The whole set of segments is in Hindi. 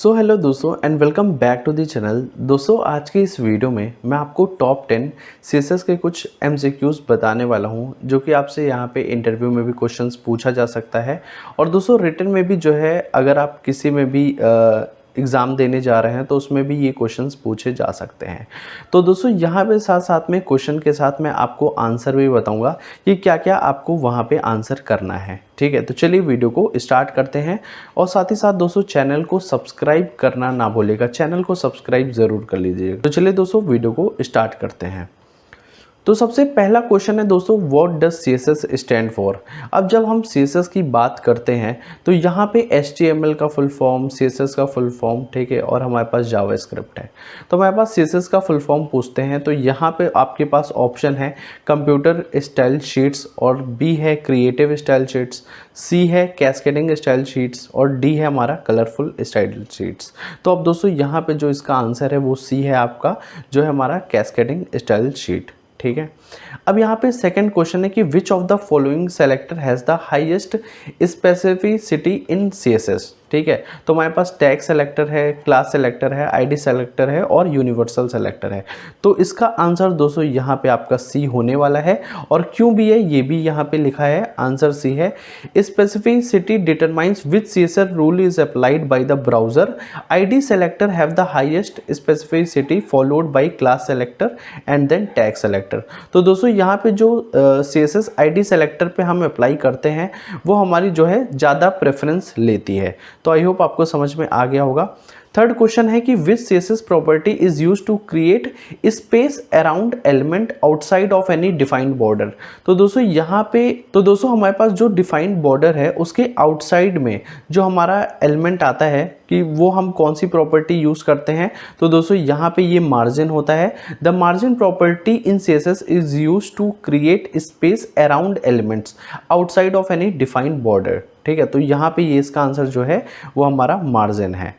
सो हेलो दोस्तों and welcome back to the channel. दोस्तों आज की इस वीडियो में मैं आपको टॉप 10 सीएसएस के कुछ एमसीक्यूज़ बताने वाला हूं जो कि आपसे यहां पे इंटरव्यू में भी क्वेश्चंस पूछा जा सकता है और दोस्तों रिटन में भी जो है अगर आप किसी में भी एग्ज़ाम देने जा रहे हैं तो उसमें भी ये क्वेश्चंस पूछे जा सकते हैं। तो दोस्तों यहाँ पे साथ साथ में क्वेश्चन के साथ मैं आपको आंसर भी बताऊंगा कि क्या क्या आपको वहाँ पे आंसर करना है। ठीक है, तो चलिए वीडियो को स्टार्ट करते हैं और साथ ही साथ दोस्तों चैनल को सब्सक्राइब करना ना भूलिएगा, चैनल को सब्सक्राइब ज़रूर कर लीजिएगा। तो चलिए दोस्तों वीडियो को स्टार्ट करते हैं। तो सबसे पहला क्वेश्चन है दोस्तों, what does CSS stand for. अब जब हम सीएसएस की बात करते हैं तो यहाँ पे एचटीएमएल का फुल फॉर्म, सीएसएस का फुल फॉर्म, ठीक है, और हमारे पास जावास्क्रिप्ट है। तो हमारे पास सीएसएस का फुल फॉर्म पूछते हैं तो यहाँ पे आपके पास ऑप्शन है कंप्यूटर स्टाइल शीट्स, और बी है क्रिएटिव स्टाइल शीट्स, सी है कैस्केडिंग स्टाइल शीट्स और डी है हमारा कलरफुल स्टाइल शीट्स। तो अब दोस्तों यहाँ पे जो इसका आंसर है वो सी है आपका, जो है हमारा कैस्केडिंग स्टाइल शीट। ठीक है, अब यहाँ पे सेकंड क्वेश्चन है कि which of the following selector has the highest specificity in CSS. ठीक है, तो हमारे पास टैग सेलेक्टर है, क्लास सेलेक्टर है, आईडी सेलेक्टर है और यूनिवर्सल सेलेक्टर है। तो इसका आंसर दोस्तों यहाँ पे आपका सी होने वाला है, और क्यों भी है ये भी यहाँ पे लिखा है, आंसर सी है। Specificity determines which CSS rule is applied by the browser, ID selector have the highest specificity followed by class selector and then tag selector. तो दोस्तों यहाँ पे जो सीएसएस आईडी सेलेक्टर पे हम अप्लाई करते हैं वो हमारी जो है ज़्यादा प्रेफरेंस लेती है। तो आई होप आपको समझ में आ गया होगा। थर्ड क्वेश्चन है कि which CSS property is use to create space around element outside of any defined border. तो दोस्तों यहाँ पे हमारे पास जो डिफाइंड बॉर्डर है उसके आउटसाइड में जो हमारा एलिमेंट आता है कि वो हम कौन सी प्रॉपर्टी यूज करते हैं। तो दोस्तों यहाँ पे ये मार्जिन होता है। The margin property in CSS is use to create space around elements outside of any defined border. ठीक है, तो यहाँ पे ये इसका आंसर जो है वो हमारा मार्जिन है।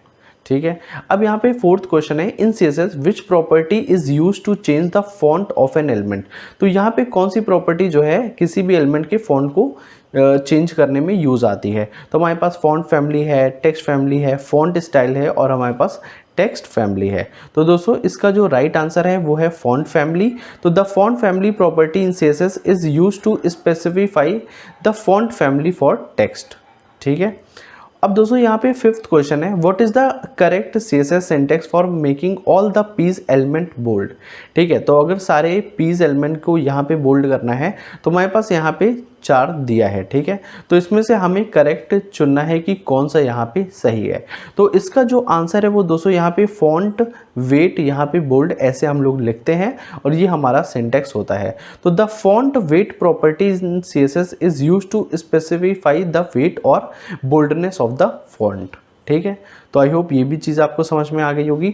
ठीक है, अब यहाँ पे फोर्थ क्वेश्चन है, in CSS which property is use to change the font of an element. तो यहाँ पे कौन सी प्रॉपर्टी जो है किसी भी एलिमेंट के फॉन्ट को चेंज करने में यूज आती है। तो हमारे पास फॉन्ट फैमिली है, टेक्स्ट फैमिली है, फॉन्ट स्टाइल है और हमारे पास टेक्स्ट फैमिली है। तो दोस्तों इसका जो राइट आंसर है वो है फॉन्ट फैमिली। तो the font family property in CSS is use to specify the font family for text. ठीक है, अब दोस्तों यहाँ पे फिफ्थ क्वेश्चन है, what is the correct CSS syntax for making all the p's element bold. ठीक है, तो अगर सारे पीस एलिमेंट को यहाँ पे बोल्ड करना है तो हमारे पास यहाँ पे 4 दिया है। ठीक है, तो इसमें से हमें करेक्ट चुनना है कि कौन सा यहाँ पे सही है। तो इसका जो आंसर है वो दोस्तों यहाँ पे फॉन्ट वेट यहाँ पे बोल्ड ऐसे हम लोग लिखते हैं और ये हमारा सिंटैक्स होता है। तो the font weight properties in CSS is use to specify the weight और बोल्डनेस ऑफ द फॉन्ट। ठीक है, तो आई होप ये भी चीज़ आपको समझ में आ गई होगी।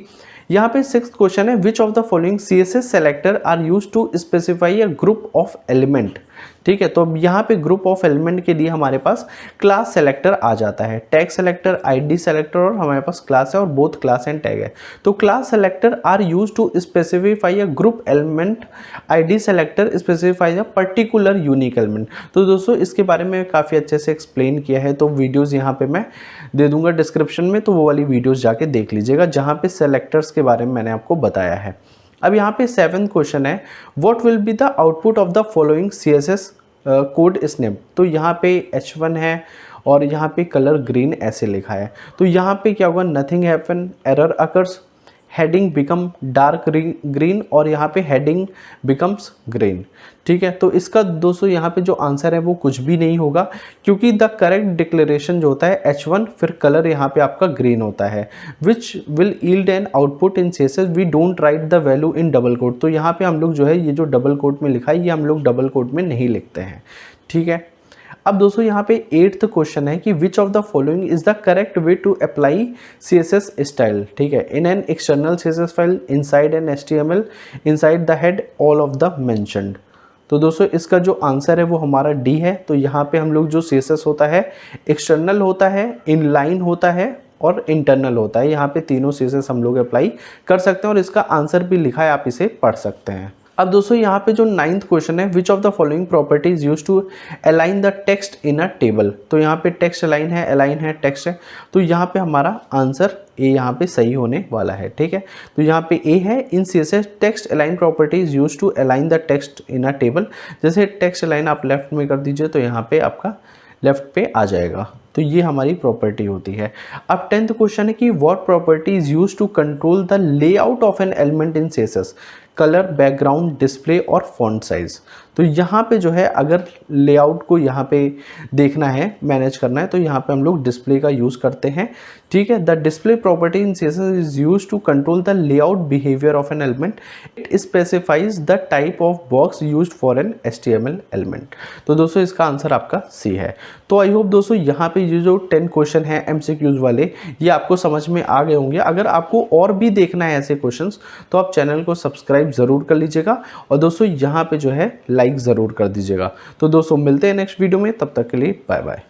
यहाँ पे सिक्स्थ क्वेश्चन है, which of the following CSS selector are use to specify a group of element. ठीक है, तो अब यहाँ पे ग्रुप ऑफ एलिमेंट के लिए हमारे पास क्लास सेलेक्टर आ जाता है, टैग सेलेक्टर, आईडी सेलेक्टर और हमारे पास क्लास है और बोथ क्लास एंड टैग है। तो class selector are use to specify a group element, ID selector specify a particular unique element. तो दोस्तों इसके बारे में काफ़ी अच्छे से एक्सप्लेन किया है, तो वीडियोज़ यहाँ पे मैं दे दूंगा डिस्क्रिप्शन में, तो वो वाली वीडियोज़ जाके देख लीजिएगा जहाँ पे सेलेक्टर्स के बारे में मैंने आपको बताया है। अब यहाँ पे 7th क्वेश्चन है, what will be the output of the following CSS code snip. तो यहाँ पे H1 है और यहाँ पे कलर ग्रीन ऐसे लिखा है। तो यहाँ पे क्या होगा, nothing happen, error occurs, heading become dark green और यहाँ पे हेडिंग बिकम्स ग्रीन। ठीक है, तो इसका दोस्तों यहाँ पे जो आंसर है वो कुछ भी नहीं होगा, क्योंकि द करेक्ट डिक्लेरेशन जो होता है H1 फिर कलर यहाँ पे आपका ग्रीन होता है, which will yield an output in CSS we don't write the value in double quote. तो यहाँ पे हम लोग जो है ये जो डबल कोट में लिखा है ये हम लोग डबल कोट में नहीं लिखते हैं। ठीक है, अब दोस्तों यहाँ पे 8th क्वेश्चन है कि which of the following is the correct way to apply CSS style. ठीक है, in an external CSS file, inside an HTML, inside the head, all of the mentioned. तो दोस्तों इसका जो आंसर है वो हमारा डी है। तो यहाँ पे हम लोग जो सीएसएस होता है एक्सटर्नल होता है, इनलाइन होता है और इंटरनल होता है, यहाँ पे तीनों सीएसएस हम लोग अप्लाई कर सकते हैं और इसका आंसर भी लिखा है, आप इसे पढ़ सकते हैं। अब दोस्तों यहाँ पे जो 9th क्वेश्चन है, which of the following properties use to align the text in a table. तो यहाँ पे टेक्स्ट अलाइन है, टेक्स्ट है, तो यहाँ पे हमारा आंसर ए यहाँ पे सही होने वाला है, ठीक है। तो यहाँ पे ए है, in CSS text align property is use to align the text in a table. जैसे टेक्स्ट अलाइन आप लेफ्ट में कर दीजिए तो यहाँ पे आपका लेफ्ट पे आ जाएगा, तो ये हमारी प्रॉपर्टी होती है। अब 10th क्वेश्चन है कि what property is use to control the layout of an element in CSS, colour, background, display और फॉन्ट साइज। तो यहाँ पे जो है अगर लेआउट को यहाँ पे देखना है, मैनेज करना है, तो यहाँ पे हम लोग डिस्प्ले का यूज़ करते हैं, ठीक है। The display property in CSS is use to control the layout behaviour of an element. It specifies the type of box use for an HTML element. तो दोस्तों इसका आंसर आपका सी है। तो आई होप दोस्तों यहाँ पे ये जो 10 क्वेश्चन है MCQs वाले, ये आपको समझ में आ गए होंगे। अगर आपको और भी देखना है ऐसे क्वेश्चंस तो आप चैनल को सब्सक्राइब ज़रूर कर लीजिएगा और दोस्तों यहाँ पे जो है लाइक ज़रूर कर दीजिएगा। तो दोस्तों मिलते हैं नेक्स्ट वीडियो में, तब तक के लिए बाय बाय।